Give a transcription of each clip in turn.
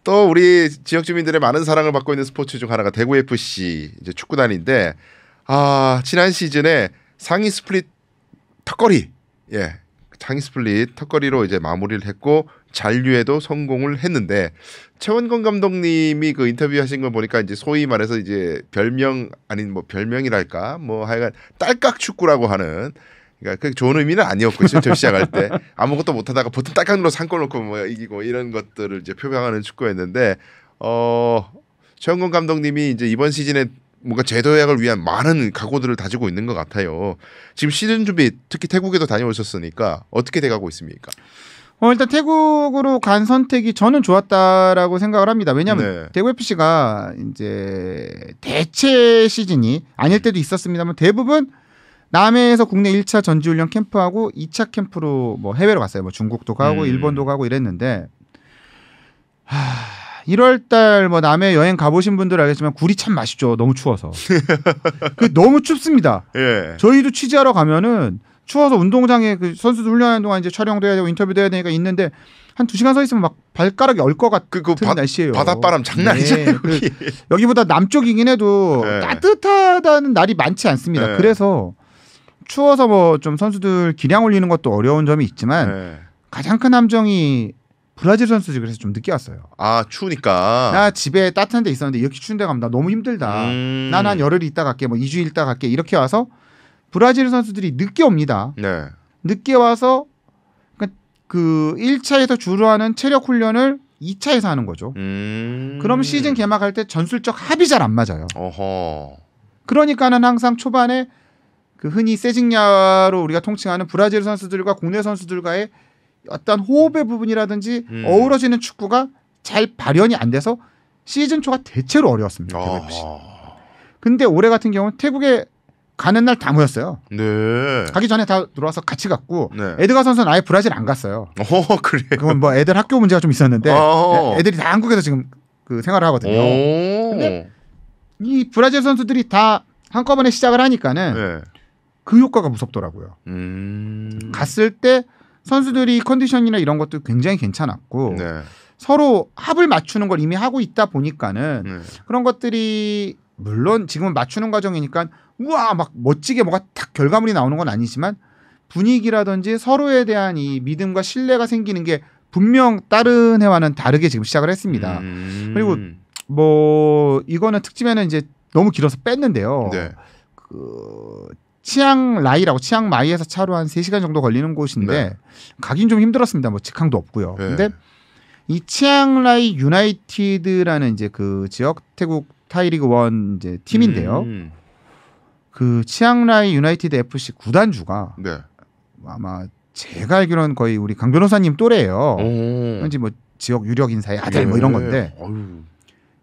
또 우리 지역 주민들의 많은 사랑을 받고 있는 스포츠 중 하나가 대구 FC 이제 축구단인데 지난 시즌에 상위 스플릿 턱걸이 상위 스플릿 턱걸이로 이제 마무리를 했고 잔류에도 성공을 했는데 최원건 감독님이 그 인터뷰하신 걸 보니까 이제 소위 말해서 이제 별명 아닌 뭐 별명이랄까 뭐 하여간 딸깍 축구라고 하는 그러니까 그 좋은 의미는 아니었고 실제 시작할 때 아무것도 못하다가 보통 딸깍 눌러 상골 넣고 뭐 이기고 이런 것들을 이제 표방하는 축구였는데 최원건 감독님이 이제 이번 시즌에 뭔가 재도약을 위한 많은 각오들을 다지고 있는 것 같아요. 지금 시즌 준비 특히 태국에도 다녀오셨으니까 어떻게 돼가고 있습니까? 일단 태국으로 간 선택이 저는 좋았다라고 생각을 합니다. 왜냐하면 대구 FC가 이제 대체 시즌이 아닐 때도 있었습니다만 대부분 남해에서 국내 1차 전지훈련 캠프하고 2차 캠프로 뭐 해외로 갔어요. 뭐 중국도 가고 일본도 가고 이랬는데 1월달 뭐 남해 여행 가보신 분들 알겠지만 굴이 참 맛있죠. 너무 추워서. 너무 춥습니다. 저희도 취재하러 가면은 추워서 운동장에 그 선수들 훈련하는 동안 이제 촬영도 해야 되고 인터뷰도 해야 되니까 있는데 한 2시간 서 있으면 막 발가락이 얼 것 같은 날씨예요. 바닷바람 장난 아니잖아요. 여기보다 남쪽이긴 해도 따뜻하다는 날이 많지 않습니다. 그래서 추워서 뭐 좀 선수들 기량 올리는 것도 어려운 점이 있지만 가장 큰 함정이 브라질 선수들이 그래서 좀 늦게 왔어요. 추우니까. 나 집에 따뜻한 데 있었는데 이렇게 추운 데 가면 나 너무 힘들다. 난 한 열흘 있다 갈게. 뭐 2주 있다 갈게. 이렇게 와서 브라질 선수들이 늦게 옵니다. 늦게 와서 그 1차에서 주로 하는 체력 훈련을 2차에서 하는 거죠. 그럼 시즌 개막할 때 전술적 합이 잘 안 맞아요. 그러니까는 항상 초반에 그 흔히 세징야로 우리가 통칭하는 브라질 선수들과 국내 선수들과의 어떤 호흡의 부분이라든지 어우러지는 축구가 잘 발현이 안 돼서 시즌 초가 대체로 어려웠습니다. 근데 올해 같은 경우는 태국에 가는 날 다 모였어요. 가기 전에 다 들어와서 같이 갔고 에드가 선수는 아예 브라질 안 갔어요. 그래요? 그건 뭐 애들 학교 문제가 좀 있었는데 애들이 다 한국에서 지금 그 생활을 하거든요. 근데 이 브라질 선수들이 다 한꺼번에 시작을 하니까는 그 효과가 무섭더라고요. 갔을 때 선수들이 컨디션이나 이런 것도 굉장히 괜찮았고 서로 합을 맞추는 걸 이미 하고 있다 보니까는 그런 것들이 물론 지금은 맞추는 과정이니까 우와 막 멋지게 뭐가 딱 결과물이 나오는 건 아니지만 분위기라든지 서로에 대한 이 믿음과 신뢰가 생기는 게 분명 다른 해와는 다르게 지금 시작을 했습니다. 그리고 뭐 이거는 특집에는 이제 너무 길어서 뺐는데요. 그 치앙라이라고 치앙마이에서 차로 한 3시간 정도 걸리는 곳인데 가긴 좀 힘들었습니다. 뭐 직항도 없고요. 근데 이 치앙라이 유나이티드라는 이제 그 지역 태국 타이리그 1 이제 팀인데요. 그 치앙라이 유나이티드 FC 구단주가 아마 제가 알기로는 거의 우리 강 변호사님 또래예요. 현지 뭐 지역 유력 인사의 아들 뭐 이런 건데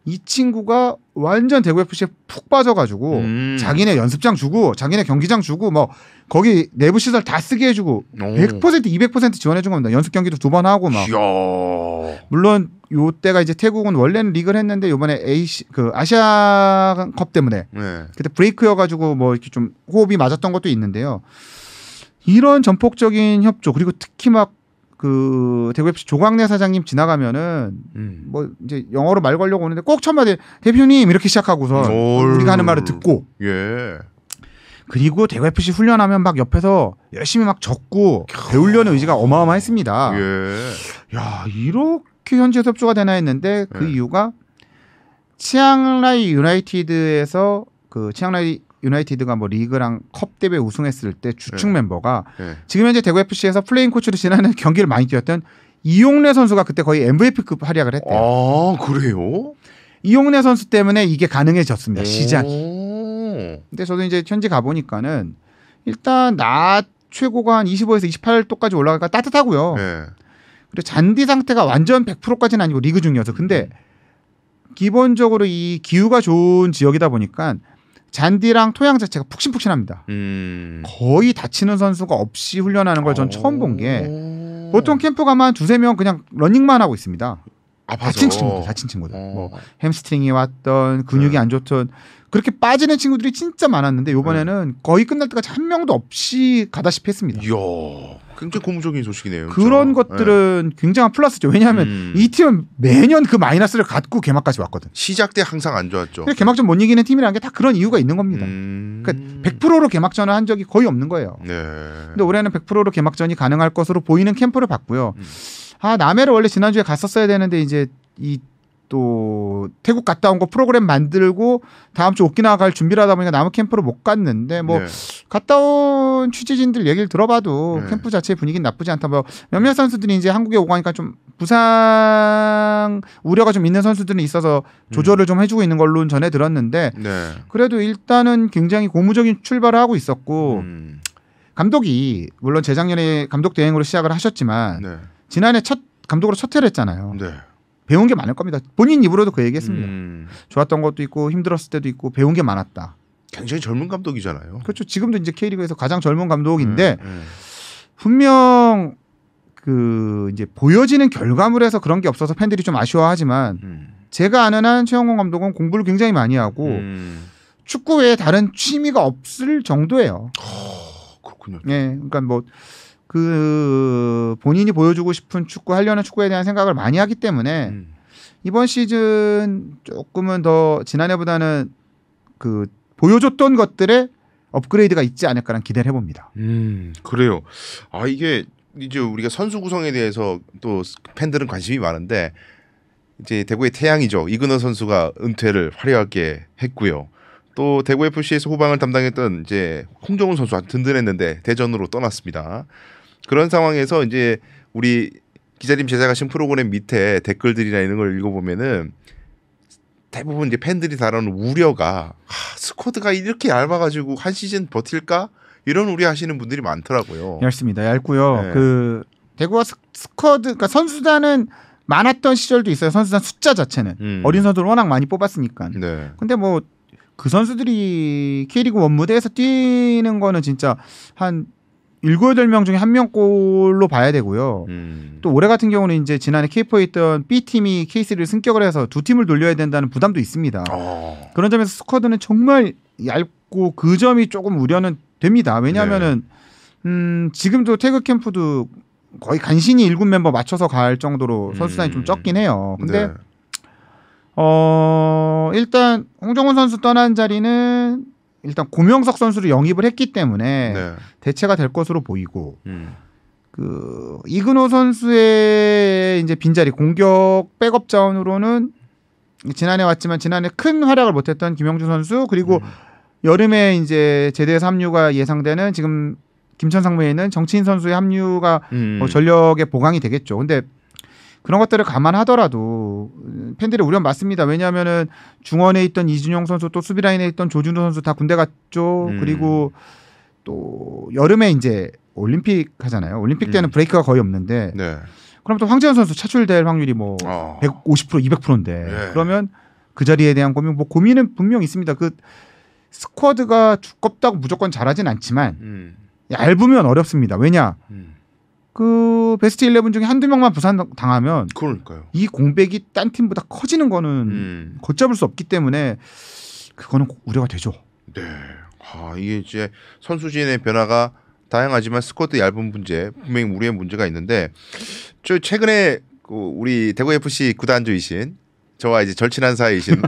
이 친구가 완전 대구 FC에 푹 빠져가지고 자기네 연습장 주고 자기네 경기장 주고 뭐 거기 내부 시설 다 쓰게 해주고 100% 200% 지원해준 겁니다. 연습 경기도 2번 하고 막. 물론 요 때가 이제 태국은 원래는 리그를 했는데 요번에 그 아시아컵 때문에 그때 브레이크여가지고 뭐 이렇게 좀 호흡이 맞았던 것도 있는데요. 이런 전폭적인 협조 그리고 특히 막 그 대구 FC 조광래 사장님 지나가면은 뭐 이제 영어로 말 걸려고 오는데 꼭 첫마디 대표님 이렇게 시작하고서 우리가 하는 말을 듣고 그리고 대구 FC 훈련하면 막 옆에서 열심히 막 적고 배우려는 의지가 어마어마했습니다. 야 이렇게 현지에서 협조가 되나 했는데 그 이유가 치앙라이 유나이티드에서 그 치앙라이 유나이티드가 뭐 리그랑 컵 대회 우승했을 때 주축 멤버가 지금 현재 대구 FC에서 플레인 코치로 지나는 경기를 많이 뛰었던 이용래 선수가 그때 거의 MVP급 활약을 했대요. 그래요? 이용래 선수 때문에 이게 가능해졌습니다. 시작이. 근데 저도 이제 현지 가보니까는 일단 낮 최고가 한 25에서 28도까지 올라가니까 따뜻하고요. 그리고 잔디 상태가 완전 100%까지는 아니고 리그 중이어서 근데 기본적으로 이 기후가 좋은 지역이다 보니까 잔디랑 토양 자체가 푹신푹신합니다. 거의 다치는 선수가 없이 훈련하는 걸 전 처음 본 게 보통 캠프 가면 한 2-3명 그냥 러닝만 하고 있습니다. 아파서 다친 친구들. 뭐 햄스트링이 왔던 근육이 안 좋던 그렇게 빠지는 친구들이 진짜 많았는데 이번에는 거의 끝날 때까지 한 명도 없이 가다시피 했습니다. 이야, 굉장히 고무적인 소식이네요. 그런 것들은 굉장한 플러스죠. 왜냐하면 이 팀은 매년 그 마이너스를 갖고 개막까지 왔거든. 시작 때 항상 안 좋았죠. 개막전 못 이기는 팀이라는 게 다 그런 이유가 있는 겁니다. 그러니까 100%로 개막전을 한 적이 거의 없는 거예요. 네. 근데 올해는 100%로 개막전이 가능할 것으로 보이는 캠프를 봤고요. 남해를 원래 지난주에 갔었어야 되는데 이제 또 태국 갔다 온 거 프로그램 만들고 다음 주 오키나와 갈 준비를 하다 보니까 남해 캠프를 못 갔는데 뭐 갔다 온 취재진들 얘기를 들어봐도 캠프 자체 분위기는 나쁘지 않다. 뭐 몇몇 선수들이 이제 한국에 오고 하니까 좀 부상 우려가 좀 있는 선수들은 있어서 조절을 좀 해주고 있는 걸로 전해 들었는데 그래도 일단은 굉장히 고무적인 출발을 하고 있었고 감독이 물론 재작년에 감독 대행으로 시작을 하셨지만 지난해 감독으로 첫 해를 했잖아요. 배운 게 많을 겁니다. 본인 입으로도 그 얘기했습니다. 좋았던 것도 있고 힘들었을 때도 있고 배운 게 많았다. 굉장히 젊은 감독이잖아요. 그렇죠. 지금도 이제 K리그에서 가장 젊은 감독인데 분명 그 이제 보여지는 결과물에서 그런 게 없어서 팬들이 좀 아쉬워하지만 제가 아는 한 최영권 감독은 공부를 굉장히 많이 하고 축구 외에 다른 취미가 없을 정도예요. 그렇군요. 예, 그러니까 뭐. 그 본인이 보여주고 싶은 축구 하려는 축구에 대한 생각을 많이 하기 때문에 이번 시즌 조금은 더 지난해보다는 그 보여줬던 것들의 업그레이드가 있지 않을까라는 기대를 해봅니다. 그래요. 이게 이제 우리가 선수 구성에 대해서 또 팬들은 관심이 많은데 이제 대구의 태양이죠. 이근호 선수가 은퇴를 화려하게 했고요. 또 대구 FC에서 후방을 담당했던 이제 홍정훈 선수 아주 든든했는데 대전으로 떠났습니다. 그런 상황에서 이제 우리 기자님 제작하신 프로그램 밑에 댓글들이나 이런 걸 읽어보면은 대부분 이제 팬들이 다루는 우려가 스쿼드가 이렇게 얇아가지고 한 시즌 버틸까 이런 우려하시는 분들이 많더라고요. 얇습니다. 얇고요. 그 대구와 스쿼드, 그러니까 선수단은 많았던 시절도 있어요. 선수단 숫자 자체는 어린 선수를 워낙 많이 뽑았으니까. 근데 뭐 그 선수들이 K리그 1 무대에서 뛰는 거는 진짜 한 7, 8명 중에 1명꼴로 봐야 되고요. 또 올해 같은 경우는 이제 지난해 K4에 있던 B팀이 K3를 승격을 해서 두 팀을 돌려야 된다는 부담도 있습니다. 그런 점에서 스쿼드는 정말 얇고 그 점이 조금 우려는 됩니다. 왜냐하면은 지금도 태그 캠프도 거의 간신히 7 멤버 맞춰서 갈 정도로 선수단이 좀 적긴 해요. 근데 일단 홍정훈 선수 떠난 자리는 일단 고명석 선수를 영입을 했기 때문에 대체가 될 것으로 보이고 그 이근호 선수의 이제 빈자리 공격 백업 자원으로는 지난해 왔지만 지난해 큰 활약을 못했던 김영주 선수 그리고 여름에 이제 제대에서 합류가 예상되는 지금 김천 상무에 있는 정치인 선수의 합류가 뭐 전력에 보강이 되겠죠. 근데 그런 것들을 감안하더라도 팬들의 우려는 맞습니다. 왜냐하면은 중원에 있던 이준용 선수 또 수비 라인에 있던 조준호 선수 다 군대 갔죠. 그리고 또 여름에 이제 올림픽 하잖아요. 올림픽 때는 브레이크가 거의 없는데 그럼 또 황재현 선수 차출될 확률이 뭐 150% 200%인데 그러면 그 자리에 대한 고민은 분명 있습니다. 그 스쿼드가 두껍다고 무조건 잘하진 않지만 얇으면 어렵습니다. 왜냐? 그 베스트 11 중에 한두 명만 부상 당하면 그러니까요. 이 공백이 딴 팀보다 커지는 거는 걷잡을 수 없기 때문에 그거는 우려가 되죠. 네. 이게 이제 선수진의 변화가 다양하지만 스쿼드 얇은 문제 분명히 우리의 문제가 있는데 저 최근에 우리 대구 FC 구단주이신 저와 이제 절친한 사이이신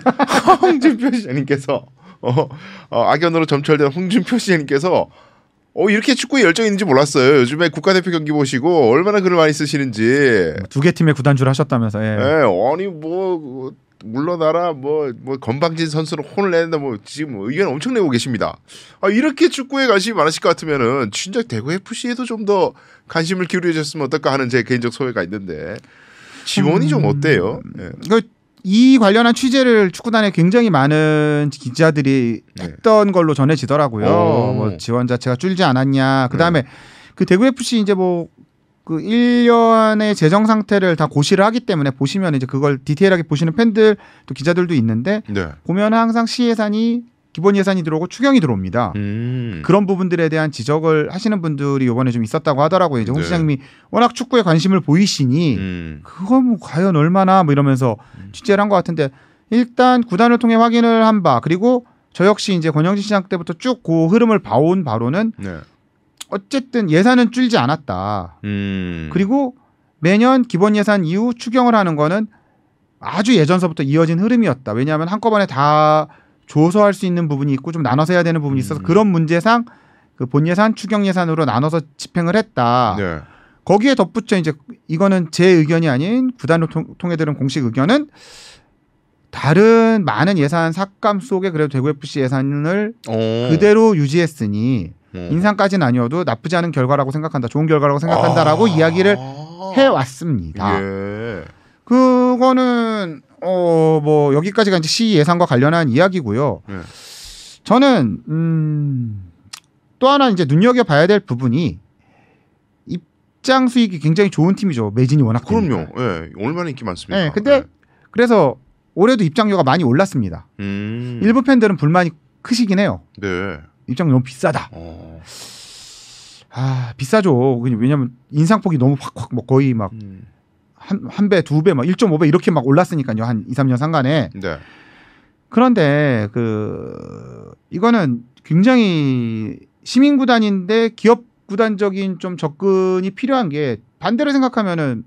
홍준표 시장님께서 악연으로 점철된 홍준표 시장님께서 이렇게 축구에 열정이 있는지 몰랐어요. 요즘에 국가대표 경기 보시고 얼마나 글을 많이 쓰시는지. 두 개 팀의 구단주를 하셨다면서. 예. 아니 뭐 물러나라 뭐 건방진 선수를 혼을 내는다 뭐 지금 의견 엄청 내고 계십니다. 이렇게 축구에 관심이 많으실 것 같으면은 진짜 대구 FC에도 좀 더 관심을 기울여줬으면 어떨까 하는 제 개인적 소회가 있는데 지원이 좀 어때요? 이 관련한 취재를 축구단에 굉장히 많은 기자들이 했던 걸로 전해지더라고요. 뭐 지원 자체가 줄지 않았냐. 그다음에 그 대구 FC 이제 뭐 그 1년의 재정 상태를 다 고시를 하기 때문에 보시면 이제 그걸 디테일하게 보시는 팬들 또 기자들도 있는데 보면 항상 시예산이 기본 예산이 들어오고 추경이 들어옵니다. 그런 부분들에 대한 지적을 하시는 분들이 이번에 좀 있었다고 하더라고요. 이제 홍 네. 시장님이 워낙 축구에 관심을 보이시니 그거 뭐 과연 얼마나 뭐 이러면서 취재를 한 것 같은데 일단 구단을 통해 확인을 한 바 그리고 저 역시 이제 권영진 시장 때부터 쭉 그 흐름을 봐온 바로는 네. 어쨌든 예산은 줄지 않았다. 그리고 매년 기본 예산 이후 추경을 하는 거는 아주 예전서부터 이어진 흐름이었다. 왜냐하면 한꺼번에 다 줘서 할 수 있는 부분이 있고 좀 나눠서 해야 되는 부분이 있어서 그런 문제상 그 본 예산, 추경 예산으로 나눠서 집행을 했다. 네. 거기에 덧붙여 이제 이거는 제 의견이 아닌 구단을 통해 들은 공식 의견은 다른 많은 예산 삭감 속에 그래도 대구 FC 예산을 그대로 유지했으니 인상까지는 아니어도 나쁘지 않은 결과라고 생각한다. 좋은 결과라고 생각한다라고 이야기를 해왔습니다. 예. 그거는 뭐 여기까지가 이제 시 예산과 관련한 이야기고요. 네. 저는 또 하나 이제 눈여겨봐야 될 부분이 입장 수익이 굉장히 좋은 팀이죠. 매진이 워낙 그럼요. 예. 얼마나 인기 많습니까? 네, 근데 그래서 올해도 입장료가 많이 올랐습니다. 일부 팬들은 불만이 크시긴 해요. 네. 입장료 너무 비싸다. 비싸죠. 왜냐면 인상폭이 너무 확 뭐 거의 막 한 배, 두 배, 막 1.5배 이렇게 막 올랐으니까요. 한 2, 3년 상간에. 네. 그런데 이거는 굉장히 시민 구단인데 기업 구단적인 좀 접근이 필요한 게 반대로 생각하면은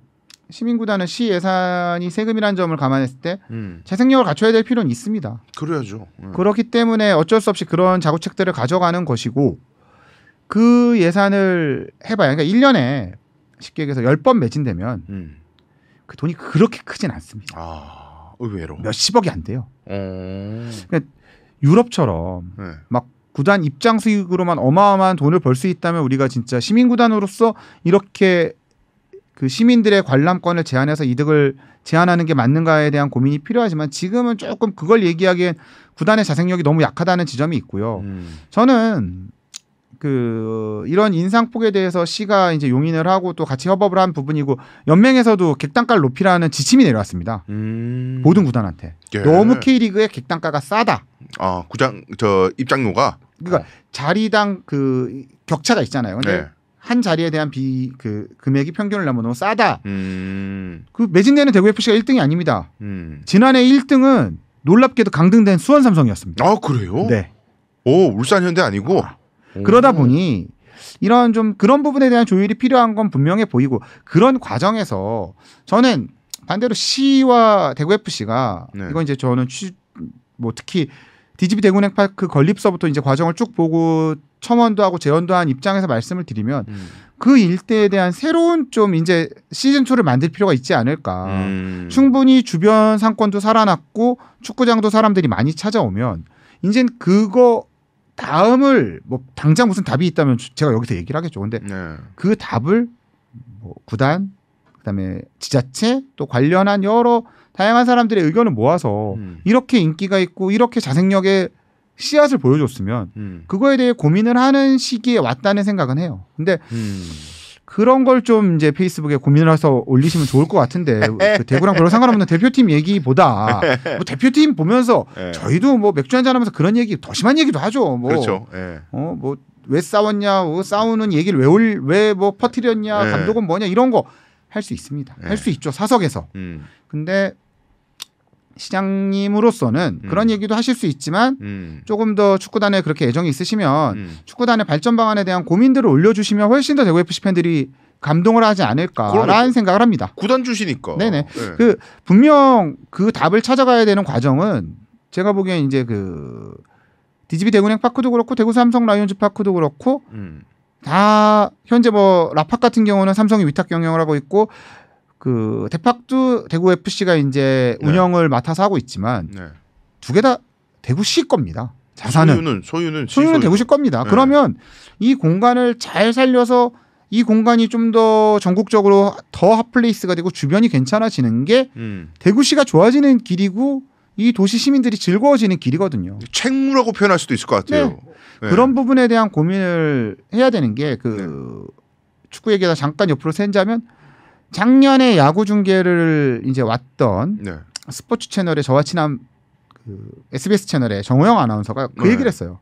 시민 구단은 시 예산이 세금이라는 점을 감안했을 때 재생력을 갖춰야 될 필요는 있습니다. 그래야죠. 그렇기 때문에 어쩔 수 없이 그런 자구책들을 가져가는 것이고 그 예산을 해봐야 그러니까 1년에 쉽게 얘기해서 10번 매진되면 그 돈이 그렇게 크진 않습니다. 의외로. 몇십억이 안 돼요. 그러니까 유럽처럼 네. 막 구단 입장 수익으로만 어마어마한 돈을 벌 수 있다면 우리가 진짜 시민 구단으로서 이렇게 그 시민들의 관람권을 제한해서 이득을 제한하는 게 맞는가에 대한 고민이 필요하지만 지금은 조금 그걸 얘기하기엔 구단의 자생력이 너무 약하다는 지점이 있고요. 저는 이런 인상폭에 대해서 시가 이제 용인을 하고 또 같이 협업을 한 부분이고 연맹에서도 객단가를 높이라는 지침이 내려왔습니다. 모든 구단한테. 예. 너무 K리그의 객단가가 싸다. 입장료가 그러니까 자리당 그 격차가 있잖아요. 근데 네. 한 자리에 대한 금액이 평균을 내면 너무 싸다. 그 매진되는 대구 FC가 1등이 아닙니다. 지난해 1등은 놀랍게도 강등된 수원 삼성이었습니다. 그래요? 네. 울산 현대 아니고. 그러다 보니 이런 좀 그런 부분에 대한 조율이 필요한 건 분명해 보이고 그런 과정에서 저는 반대로 시와 대구 FC가 네. 이건 이제 저는 뭐 특히 DGB 대구은행파크 건립서부터 이제 과정을 쭉 보고 첨언도 하고 재언도 한 입장에서 말씀을 드리면 그 일대에 대한 새로운 좀 이제 시즌2를 만들 필요가 있지 않을까. 충분히 주변 상권도 살아났고 축구장도 사람들이 많이 찾아오면 이젠 그거 다음을 뭐 당장 무슨 답이 있다면 제가 여기서 얘기를 하겠죠. 근데 그 답을 뭐 구단 그다음에 지자체 또 관련한 여러 다양한 사람들의 의견을 모아서 이렇게 인기가 있고 이렇게 자생력의 씨앗을 보여줬으면 그거에 대해 고민을 하는 시기에 왔다는 생각은 해요. 근데 그런 걸 좀 이제 페이스북에 고민을 해서 올리시면 좋을 것 같은데 그 대구랑 별로 상관없는 대표팀 얘기보다 뭐 대표팀 보면서 저희도 뭐 맥주 한잔 하면서 그런 얘기 더 심한 얘기도 하죠. 뭐 그렇죠. 뭐 왜 싸웠냐, 뭐 싸우는 얘기를 왜 뭐 퍼뜨렸냐, 감독은 뭐냐 이런 거 할 수 있습니다. 할 수 있죠 사석에서. 근데 시장님으로서는 그런 얘기도 하실 수 있지만 조금 더 축구단에 그렇게 애정이 있으시면 축구단의 발전 방안에 대한 고민들을 올려주시면 훨씬 더 대구 FC 팬들이 감동을 하지 않을까라는 생각을 합니다. 구단 주시니까. 네네. 그 분명 그 답을 찾아가야 되는 과정은 제가 보기엔 이제 그 DGB 대구은행파크도 그렇고 대구 삼성 라이온즈 파크도 그렇고 다 현재 뭐 라팍 같은 경우는 삼성이 위탁 경영을 하고 있고 그 대팍도 대구 FC가 이제 운영을 맡아서 하고 있지만 두 개 다 대구시 겁니다. 자산은 소유는 대구시 겁니다. 그러면 이 공간을 잘 살려서 이 공간이 좀 더 전국적으로 더 핫플레이스가 되고 주변이 괜찮아지는 게 대구시가 좋아지는 길이고 이 도시 시민들이 즐거워지는 길이거든요. 책무라고 표현할 수도 있을 것 같아요. 그런 부분에 대한 고민을 해야 되는 게 그 축구 얘기다 잠깐 옆으로 새자면 작년에 야구 중계를 이제 왔던 스포츠 채널의 저와 친한 그 SBS 채널의 정호영 아나운서가 그 얘기를 했어요.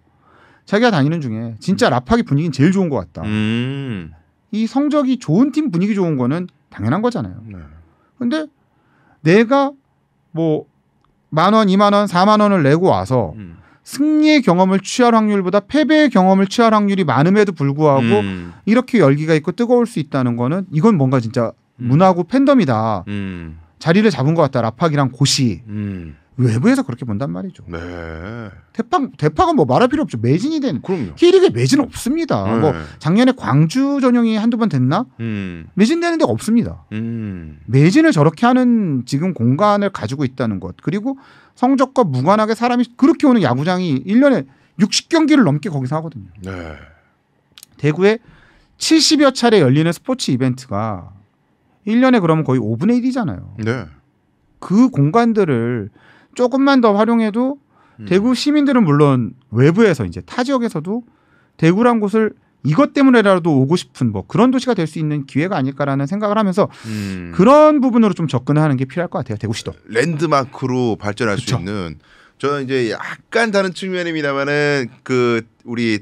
자기가 다니는 중에 진짜 라파기 분위기는 제일 좋은 것 같다. 이 성적이 좋은 팀 분위기 좋은 거는 당연한 거잖아요. 근데 내가 뭐 10,000원, 20,000원, 40,000원을 내고 와서 승리의 경험을 취할 확률보다 패배의 경험을 취할 확률이 많음에도 불구하고 이렇게 열기가 있고 뜨거울 수 있다는 거는 이건 뭔가 진짜 문화고 팬덤이다. 자리를 잡은 것 같다. 라팍이랑 고시. 외부에서 그렇게 본단 말이죠. 네. 대파가 뭐 말할 필요 없죠. 매진이 된. 그럼요. K리그에 매진 없습니다. 네. 뭐 작년에 광주 전용이 한두 번 됐나? 매진되는 데가 없습니다. 매진을 저렇게 하는 지금 공간을 가지고 있다는 것. 그리고 성적과 무관하게 사람이 그렇게 오는 야구장이 1년에 60경기를 넘게 거기서 하거든요. 네. 대구에 70여 차례 열리는 스포츠 이벤트가 1년에 그러면 거의 5분의 1이잖아요. 네. 그 공간들을 조금만 더 활용해도 대구 시민들은 물론 외부에서 이제 타 지역에서도 대구란 곳을 이것 때문에라도 오고 싶은 뭐 그런 도시가 될 수 있는 기회가 아닐까라는 생각을 하면서 그런 부분으로 좀 접근하는 게 필요할 것 같아요. 대구시도. 랜드마크로 발전할 그쵸. 수 있는 저는 이제 약간 다른 측면입니다만은 그 우리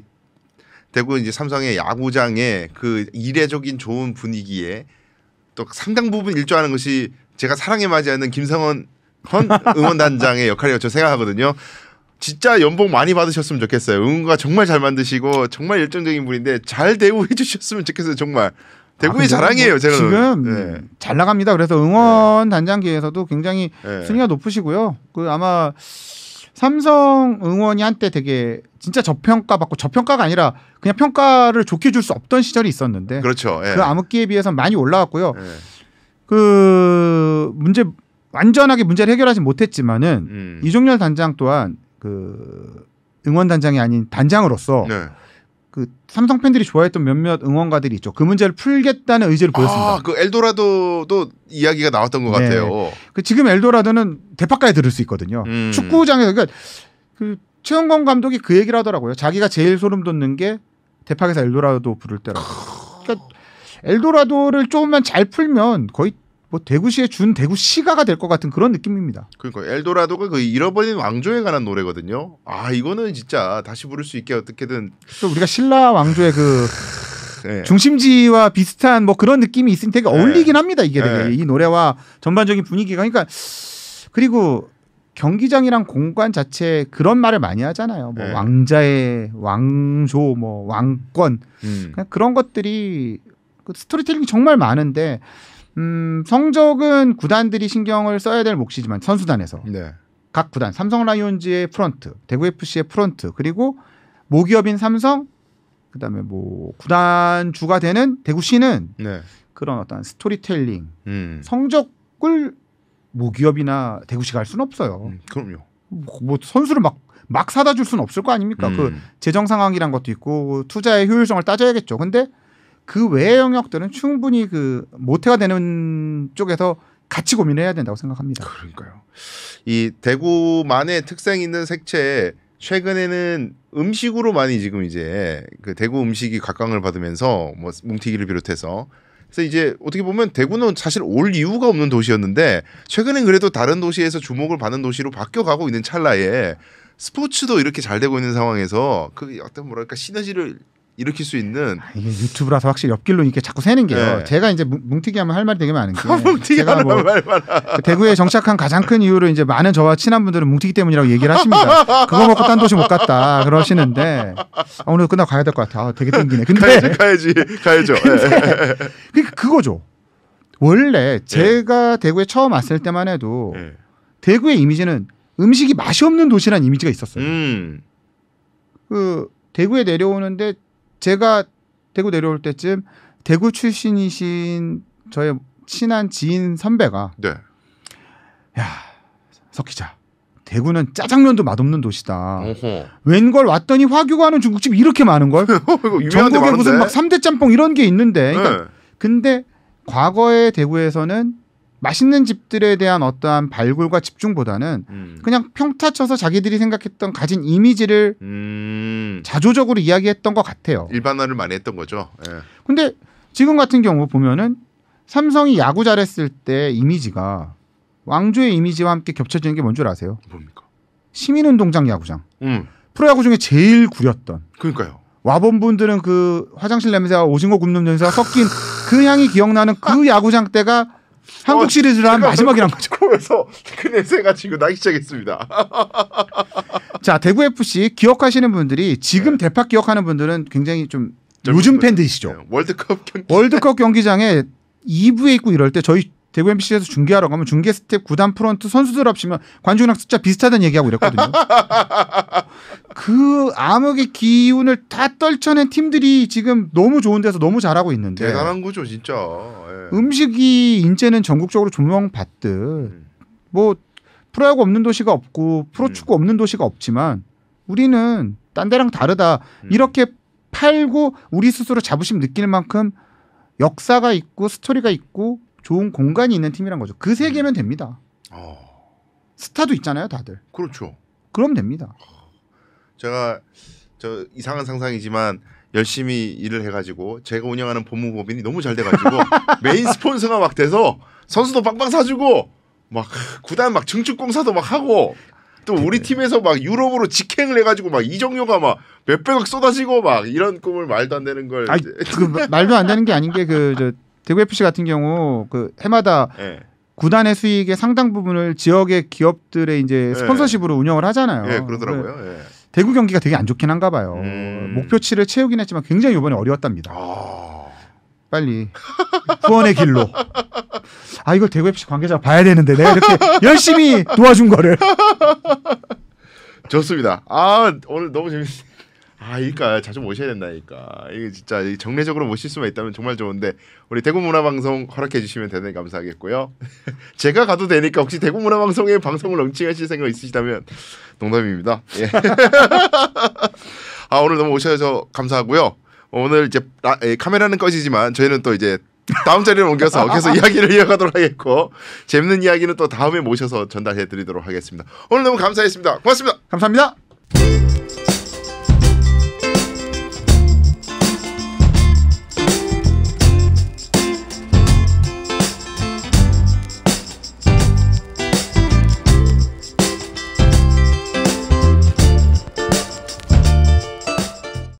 대구 이제 삼성의 야구장의 그 이례적인 좋은 분위기에 또 상당 부분 일조하는 것이 제가 사랑에 맞이하는 김성원 응원단장의 역할이라고 저 생각하거든요. 진짜 연봉 많이 받으셨으면 좋겠어요. 응원가 정말 잘 만드시고 정말 열정적인 분인데 잘 대우해 주셨으면 좋겠어요. 정말. 대구의 자랑이에요. 제가 지금 잘 나갑니다. 그래서 응원 단장계에서도 굉장히 순위가 높으시고요. 그 아마 삼성 응원이 한때 되게 진짜 저평가받고 저평가가 아니라 그냥 평가를 좋게 줄 수 없던 시절이 있었는데 그렇죠. 그 암흑기에 비해서 많이 올라왔고요. 그 문제 완전하게 문제를 해결하지 못했지만은 이종렬 단장 또한 그 응원 단장이 아닌 단장으로서 그 삼성 팬들이 좋아했던 몇몇 응원가들이 있죠. 그 문제를 풀겠다는 의지를 보였습니다. 그 엘도라도도 이야기가 나왔던 것 같아요. 그 지금 엘도라도는 대파까지 들을 수 있거든요. 축구장에서 그러니까 그 최영건 감독이 그 얘기를 하더라고요. 자기가 제일 소름 돋는 게 대팍에서 엘도라도 부를 때라고. 그러니까 엘도라도를 조금만 잘 풀면 거의 뭐 대구시에 준 대구시가가 될 것 같은 그런 느낌입니다. 그러니까 엘도라도가 그 잃어버린 왕조에 관한 노래거든요. 아 이거는 진짜 다시 부를 수 있게 어떻게든 또 우리가 신라 왕조의 그 중심지와 비슷한 뭐 그런 느낌이 있으니 되게 어울리긴 합니다. 이게 되게 이 노래와 전반적인 분위기가. 그러니까 그리고 경기장이랑 공간 자체 그런 말을 많이 하잖아요. 뭐 왕자의 왕조, 뭐 왕권 그런 것들이 그 스토리텔링이 정말 많은데. 성적은 구단들이 신경을 써야 될 몫이지만 선수단에서 각 구단 삼성 라이온즈의 프런트, 대구 FC의 프런트 그리고 모기업인 삼성 그다음에 뭐 구단주가 되는 대구시는 그런 어떤 스토리텔링 성적을 모기업이나 대구시가 할 수는 없어요. 그럼요. 뭐 선수를 막 사다 줄 수는 없을 거 아닙니까? 그 재정 상황이란 것도 있고 투자의 효율성을 따져야겠죠. 근데 그 외의 영역들은 충분히 그 모태가 되는 쪽에서 같이 고민해야 된다고 생각합니다. 그러니까요. 이 대구만의 특색 있는 색채 최근에는 음식으로 많이 지금 이제 그 대구 음식이 각광을 받으면서 뭐 뭉티기를 비롯해서 그래서 이제 어떻게 보면 대구는 사실 올 이유가 없는 도시였는데 최근엔 그래도 다른 도시에서 주목을 받는 도시로 바뀌어가고 있는 찰나에 스포츠도 이렇게 잘 되고 있는 상황에서 그 어떤 뭐랄까 시너지를 일으킬 수 있는 이게 유튜브라서 확실히 옆길로 이렇게 자꾸 새는 게요. 제가 이제 뭉티기하면 할 말이 되게 많은 게 제가 뭐 대구에 정착한 가장 큰 이유로 이제 많은 저와 친한 분들은 뭉티기 때문이라고 얘기를 하십니다. 그거 먹고 딴 도시 못 갔다 그러시는데 오늘 끝나고 가야 될 것 같아. 되게 땡기네. 근데 가야죠. 그거죠. 원래 제가 대구에 처음 왔을 때만 해도 대구의 이미지는 음식이 맛이 없는 도시라는 이미지가 있었어요. 그 대구에 내려오는데 제가 대구 내려올 때쯤 대구 출신이신 저의 친한 지인 선배가 야, 석 기자 대구는 짜장면도 맛없는 도시다. 웬걸 왔더니 화교가 하는 중국집 이렇게 많은 걸. 전국에 무슨 막 3대 짬뽕 이런 게 있는데. 그러니까 근데 과거의 대구에서는 맛있는 집들에 대한 어떠한 발굴과 집중보다는 그냥 평타 쳐서 자기들이 생각했던 가진 이미지를 자조적으로 이야기했던 것 같아요. 일반화를 많이 했던 거죠. 근데 지금 같은 경우 보면은 삼성이 야구 잘했을 때 이미지가 왕조의 이미지와 함께 겹쳐지는 게 뭔 줄 아세요? 뭡니까? 시민운동장 야구장. 프로야구 중에 제일 구렸던. 그러니까요. 와본 분들은 그 화장실 냄새와 오징어 굽는 냄새가 섞인 그 향이 기억나는 그 야구장 때가 한국 시리즈를 한 마지막이란 거죠. 그래서 그 냄새가 지금 나기 시작했습니다. 자, 대구 FC 기억하시는 분들이 지금 대팍 기억하는 분들은 굉장히 좀 요즘 팬들이시죠. 월드컵 경기장에 2부에 있고 이럴 때 저희 대구 MBC에서 중계하러 가면 중계 스텝, 구단 프런트, 선수들 합치면 관중이랑 숫자 비슷하다는 얘기하고 이랬거든요. 그 암흑의 기운을 다 떨쳐낸 팀들이 지금 너무 좋은 데서 너무 잘하고 있는데 대단한 거죠 진짜. 예. 음식이 이제는 전국적으로 조명받듯 뭐 프로야구 없는 도시가 없고 프로축구 없는 도시가 없지만 우리는 딴 데랑 다르다 이렇게 팔고 우리 스스로 자부심 느낄 만큼 역사가 있고 스토리가 있고 좋은 공간이 있는 팀이란 거죠. 그 세 개면 됩니다. 스타도 있잖아요, 다들. 그렇죠. 그럼 됩니다. 제가 저 이상한 상상이지만 열심히 일을 해가지고 제가 운영하는 법무법인이 너무 잘 돼가지고 메인 스폰서가 막 돼서 선수도 빵빵 사주고 막 구단 막 증축공사도 막 하고 또 우리 팀에서 막 유럽으로 직행을 해가지고 막 이정효가 막 몇백억 쏟아지고 막 이런 꿈을 말도 안 되는 걸. 그 말도 안 되는 게 아닌 게 저 대구 FC 같은 경우 그 해마다 네. 구단의 수익의 상당 부분을 지역의 기업들의 이제 스폰서십으로 운영을 하잖아요. 네, 그러더라고요. 대구 경기가 되게 안 좋긴 한가 봐요. 목표치를 채우긴 했지만 굉장히 이번에 어려웠답니다. 빨리 후원의 길로. 이걸 대구 FC 관계자가 봐야 되는데 내가 이렇게 열심히 도와준 거를. 좋습니다. 오늘 너무 재밌어요. 그러니까 자주 모셔야 된다니까. 이게 진짜 정례적으로 모실 수만 있다면 정말 좋은데 우리 대구문화방송 허락해 주시면 대단히 감사하겠고요. 제가 가도 되니까 혹시 대구문화방송의 방송을 런칭하실 생각 있으시다면 농담입니다. 예. 오늘 너무 오셔서 감사하고요. 오늘 이제 카메라는 꺼지지만 저희는 또 이제 다음 자리를 옮겨서 계속 이야기를 이어가도록 하겠고 재밌는 이야기는 또 다음에 모셔서 전달해 드리도록 하겠습니다. 오늘 너무 감사했습니다. 고맙습니다. 감사합니다.